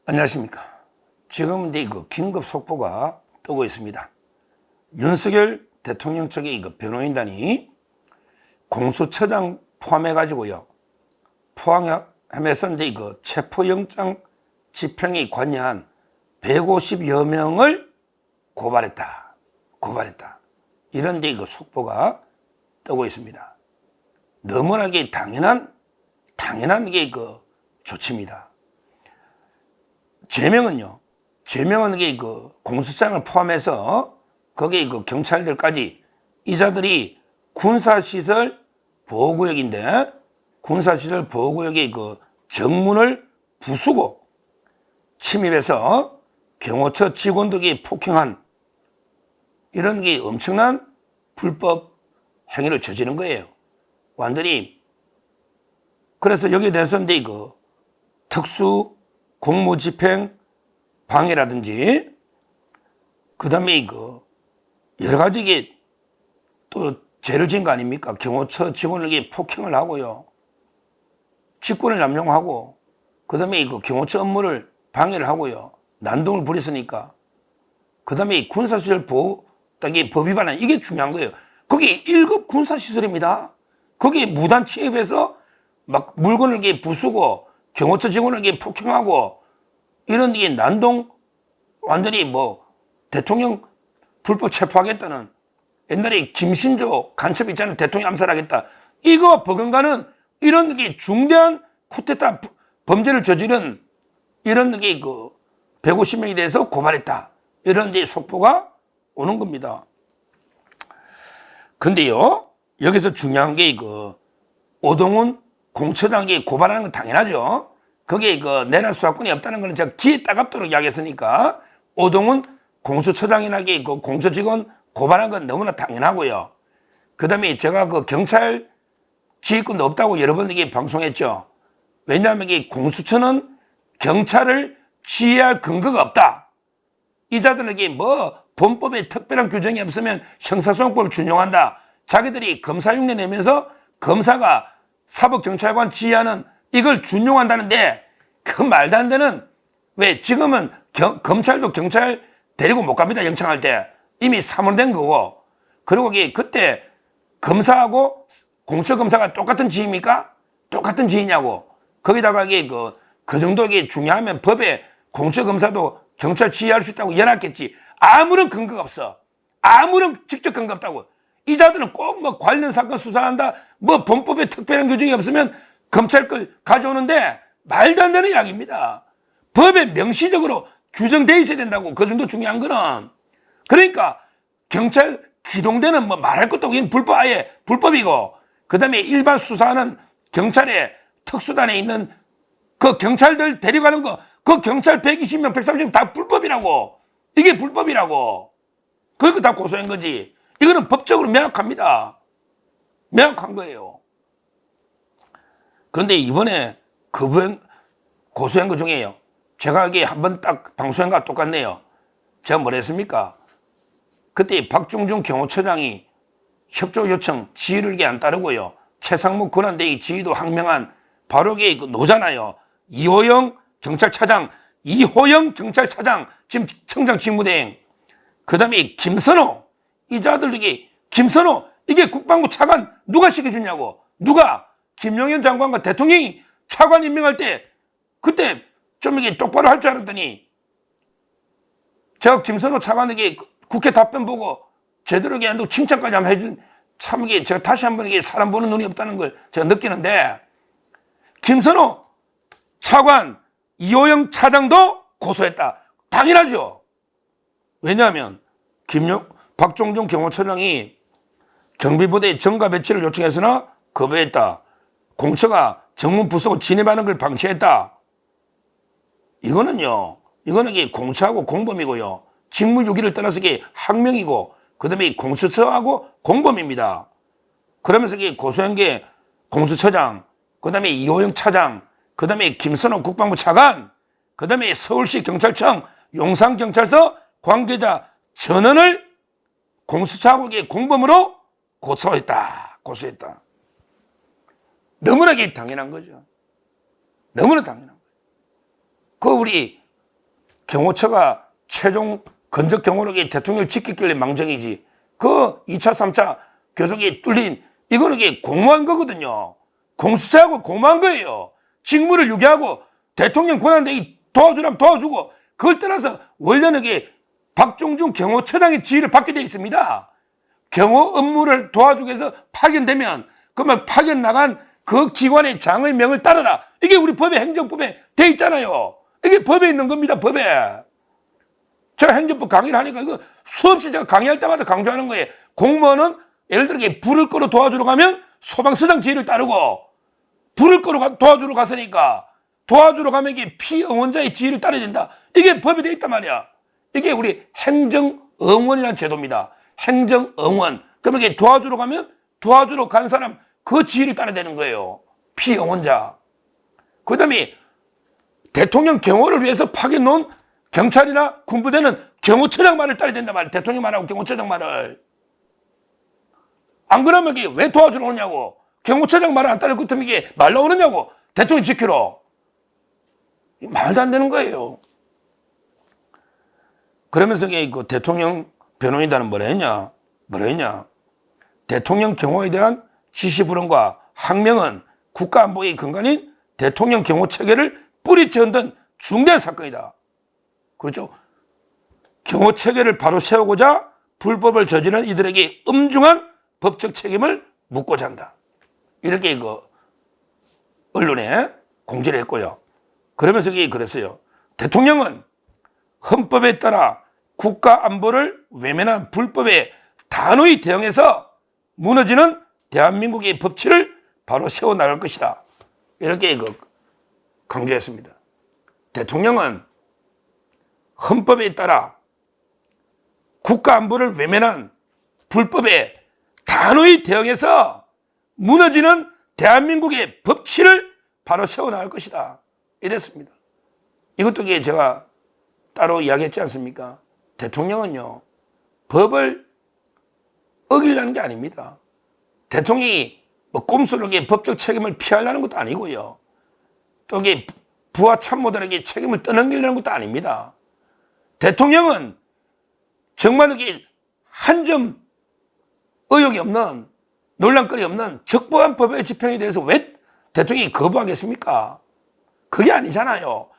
안녕하십니까. 지금 이제 긴급 속보가 뜨고 있습니다. 윤석열 대통령 측의 변호인단이 공수처장 포함해가지고요. 포항함에서 이제 체포영장 집행에 관여한 150여 명을 고발했다. 이런 이제 속보가 뜨고 있습니다. 너무나 당연한 게 조치입니다. 제명은 이게 공수처장을 포함해서 거기에 경찰들까지 이자들이 군사시설 보호구역인데 군사시설 보호구역의 정문을 부수고 침입해서 경호처 직원들에게 폭행한 이런 게 엄청난 불법 행위를 저지른 거예요. 완전히. 그래서 여기에 대해서 이제 특수 공무집행 방해라든지 그다음에 여러 가지 이게 또 죄를 지은 거 아닙니까? 경호처 직원에게 폭행을 하고요. 직권을 남용하고 그다음에 경호처 업무를 방해를 하고요. 난동을 부렸으니까. 그다음에 군사시설 보호 법 위반은 이게 중요한 거예요. 거기 1급 군사시설입니다. 거기에 무단 침입해서 막 물건을 이렇게 부수고 경호처 직원을 이렇게 폭행하고 이런 게 난동 완전히 대통령 불법 체포하겠다는 옛날에 김신조 간첩 있잖아요. 대통령 암살하겠다. 이거 버금가는 이런 게 중대한 쿠데타 범죄를 저지른 이런 게 150명에 대해서 고발했다. 이런 이제 속보가 오는 겁니다. 근데요, 여기서 중요한 게 오동훈 공처장이 고발하는 건 당연하죠. 거기에 내란 수사권이 없다는 건 제가 귀에 따갑도록 이야기했으니까 오동훈 공수처장이나 공처 직원 고발한 건 너무나 당연하고요. 그 다음에 제가 경찰 지휘권도 없다고 여러 번 이게 방송했죠. 왜냐하면 공수처는 경찰을 지휘할 근거가 없다. 이자들에게 본법에 특별한 규정이 없으면 형사소송법을 준용한다. 자기들이 검사 흉내 내면서 검사가 사법경찰관 지휘하는 이걸 준용한다는데 그 말도 안 되는 왜 지금은 검찰도 경찰 데리고 못 갑니다. 영창할 때 이미 사문된 거고 그리고 그때 검사하고 공처검사가 똑같은 지휘입니까? 똑같은 지휘냐고. 거기다가 그 정도 중요하면 법에 공처검사도 경찰 지휘할 수 있다고 연합했지. 아무런 근거가 없어. 아무런 직접 근거 없다고. 이자들은 꼭 관련 사건 수사한다. 본법에 특별한 규정이 없으면 검찰 걸 가져오는데 말도 안 되는 이야기입니다. 법에 명시적으로 규정되어 있어야 된다고. 그 정도 중요한 거는. 그러니까 경찰 기동대는 말할 것도 없고 불법 아예 불법이고 그다음에 일반 수사하는 경찰의 특수단에 있는 그 경찰들 데려가는 거 그 경찰 120명 130명 다 불법이라고. 이게 불법이라고. 그러니까 다 고소한 거지. 이거는 법적으로 명확합니다. 명확한 거예요. 그런데 이번에 고소한 거 중에요. 제가 이게 한번 딱 방송한 거와 똑같네요. 제가 뭐라 했습니까? 그때 박중중 경호처장이 협조 요청 지휘를 안 따르고요. 최상무 권한대행 지휘도 항명한 바로 노잖아요. 이호영 경찰차장 지금 청장 직무대행. 그 다음에 김선호 이자들에게 김선호 이게 국방부 차관 누가 시켜주냐고. 누가 김용현 장관과 대통령이 차관 임명할 때 그때 좀 이게 똑바로 할 줄 알았더니 제가 김선호 차관에게 국회 답변 보고 제대로 한다고 칭찬까지 한번 해준 참 이게 제가 다시 한번 이게 사람 보는 눈이 없다는 걸 제가 느끼는데 김선호 차관 이호영 차장도 고소했다. 당연하죠. 왜냐하면 박종종 경호처장이 경비부대의 정가 배치를 요청했으나 거부했다. 공처가 정문 부수고 진입하는 걸 방치했다. 이거는 공처하고 공범이고요. 직무유기를 떠나서 이게 항명이고 그다음에 공수처하고 공범입니다. 그러면서 이게 고소한 게 공수처장, 그다음에 이호영 차장, 그다음에 김선호 국방부 차관, 그다음에 서울시 경찰청 용산경찰서 관계자 전원을 공수처하고 공범으로 고소했다. 너무나 당연한 거죠. 너무나 당연한 거예요. 우리 경호처가 최종 건적 경호로 대통령을 지켰길래 망정이지. 그 2차, 3차 교섭이 뚫린 이거는 이게 공모한 거거든요. 공수처하고 공모한 거예요. 직무를 유기하고 대통령 권한대행 도와주라면 도와주고 그걸 떠나서 원래는 이게 박종준 경호처장의 지휘를 받게 돼 있습니다. 경호 업무를 도와주기 위해서 파견되면 그러면 파견 나간 그 기관의 장의 명을 따르라. 이게 우리 법에 행정법에 돼 있잖아요. 이게 법에 있는 겁니다. 법에. 제가 행정법 강의를 하니까 이거 수없이 제가 강의할 때마다 강조하는 거예요. 공무원은 예를 들어 불을 끄러 도와주러 가면 소방서장 지휘를 따르고 불을 끄러 도와주러 갔으니까 도와주러 가면 이게 피응원자의 지휘를 따라야 된다. 이게 법에 돼 있단 말이야. 이게 우리 행정응원이라는 제도입니다. 행정응원. 그러면 이게 도와주러 가면 도와주러 간 사람 그 지휘를 따라야 되는 거예요. 피응원자. 그 다음에 대통령 경호를 위해서 파견 놓은 경찰이나 군부대는 경호처장 말을 따라야 된단 말이에요. 대통령 말하고 경호처장 말을. 안 그러면 이게 왜 도와주러 오냐고. 경호처장 말을 안 따를 것 같으면 이게 말 나오느냐고. 대통령 지키러. 말도 안 되는 거예요. 그러면서 이게 그 대통령 변호인단은 뭐라 했냐. 대통령 경호에 대한 지시 불응과 항명은 국가안보의 근간인 대통령 경호 체계를 뿌리째 흔든 중대한 사건이다. 그렇죠. 경호 체계를 바로 세우고자 불법을 저지른 이들에게 엄중한 법적 책임을 묻고자 한다. 이렇게 언론에 공지를 했고요. 그러면서 이게 그랬어요. 대통령은 헌법에 따라 국가 안보를 외면한 불법에 단호히 대응해서 무너지는 대한민국의 법치를 바로 세워나갈 것이다. 이렇게 강조했습니다. 대통령은 헌법에 따라 국가 안보를 외면한 불법에 단호히 대응해서 무너지는 대한민국의 법치를 바로 세워나갈 것이다. 이랬습니다. 이것도 제가 따로 이야기했지 않습니까? 대통령은요, 법을 어기려는 게 아닙니다. 대통령이 꼼수록에 법적 책임을 피하려는 것도 아니고요. 또 이게 부하 참모들에게 책임을 떠넘기려는 것도 아닙니다. 대통령은 정말 이게 한 점 의혹이 없는, 논란거리 없는 적법한 법의 집행에 대해서 왜 대통령이 거부하겠습니까? 그게 아니잖아요.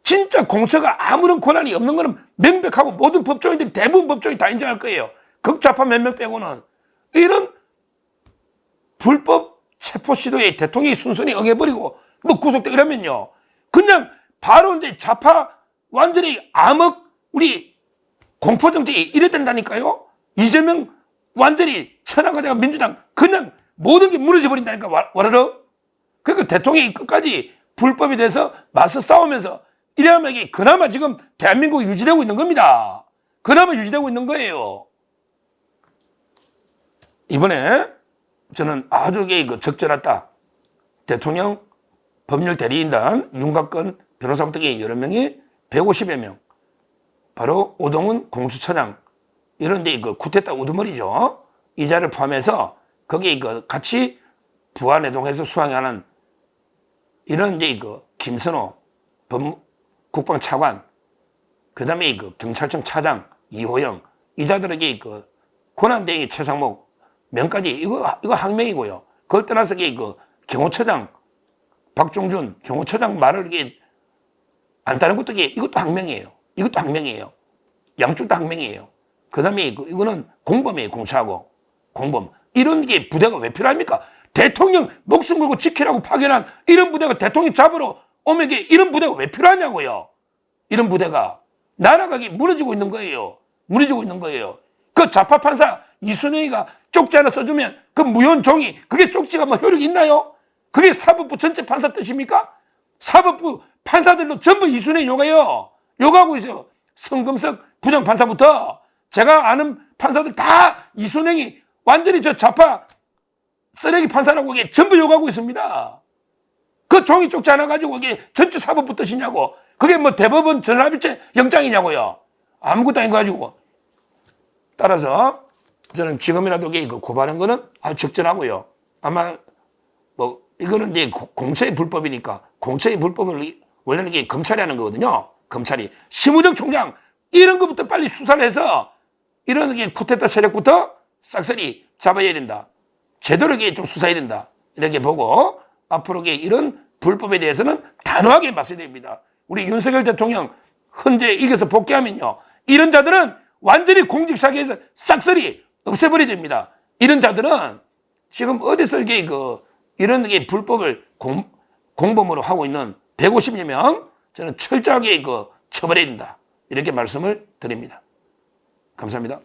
진짜 공처가 아무런 권한이 없는 거는 명백하고 모든 법조인들이 대부분 법조인 다 인정할 거예요. 극좌파 몇 명 빼고는. 이런 불법 체포 시도에 대통령이 순순히 응해버리고 구속되고 이러면요. 그냥 바로 이제 좌파 완전히 암흑 우리 공포정책이 이래 된다니까요. 이재명 완전히 천황과대가 민주당 그냥 모든 게 무너져 버린다니까. 와르르. 그러니까 대통령이 끝까지 불법에 대해서 맞서 싸우면서 이래야만 이게 그나마 지금 대한민국이 유지되고 있는 겁니다. 그나마 유지되고 있는 거예요. 이번에 저는 아주 적절했다. 대통령 법률 대리인단 윤곽근 변호사부터 여러 명이 150여 명, 바로 오동훈 공수처장 이런 데 쿠데타 우두머리죠. 이자를 포함해서 거기에 같이 부하내동해서 수행하는 이런 김선호 국방차관, 그 다음에 경찰청 차장 이호영 이자들에게 권한대행의 최상목 명까지 이거 항명이고요. 그걸 떠나서 경호처장 박종준 경호처장 말을 안 따른 것도 이것도 항명이에요. 이것도 항명이에요. 양쪽 다 항명이에요. 그 다음에 이거는 공범이에요. 공차하고 공범. 이런 게 부대가 왜 필요합니까? 대통령 목숨 걸고 지키라고 파견한 이런 부대가 대통령 잡으러 오면 이런 부대가 왜 필요하냐고요. 이런 부대가 나라가 무너지고 있는 거예요. 무너지고 있는 거예요. 그 좌파 판사 이순영이가 쪽지 하나 써주면 그 무효한 종이 그게 쪽지가 효력이 있나요? 그게 사법부 전체 판사 뜻입니까? 사법부 판사들도 전부 이순영 욕해요. 욕하고 있어요. 성금석 부장판사부터 제가 아는 판사들 다 이순영이 완전히 저 좌파 쓰레기 판사라고 전부 욕하고 있습니다. 그 종이 쪽지 하나 가지고 이게 전체 사법부 뜻이냐고. 그게 대법원 전합일체 영장이냐고요. 아무것도 아닌 거 가지고. 따라서 저는 지금이라도 고발한 거는 아주 적절하고요. 아마 이거는 이제 공처의 불법이니까 공처의 불법을 원래는 검찰이 하는 거거든요. 검찰이 심우정 총장 이런 것부터 빨리 수사를 해서 이런 게 쿠데타 세력부터 싹쓸이 잡아야 된다. 제대로 좀 수사해야 된다. 이렇게 보고 앞으로 이런 불법에 대해서는 단호하게 맞서야 됩니다. 우리 윤석열 대통령 헌재 이겨서 복귀하면요. 이런 자들은 완전히 공직사회에서 싹쓸이 없애버려야 됩니다. 이런 자들은 지금 어디서 이런 불법을 공범으로 하고 있는 150여 명 저는 철저하게 처벌해야 된다. 이렇게 말씀을 드립니다. 감사합니다.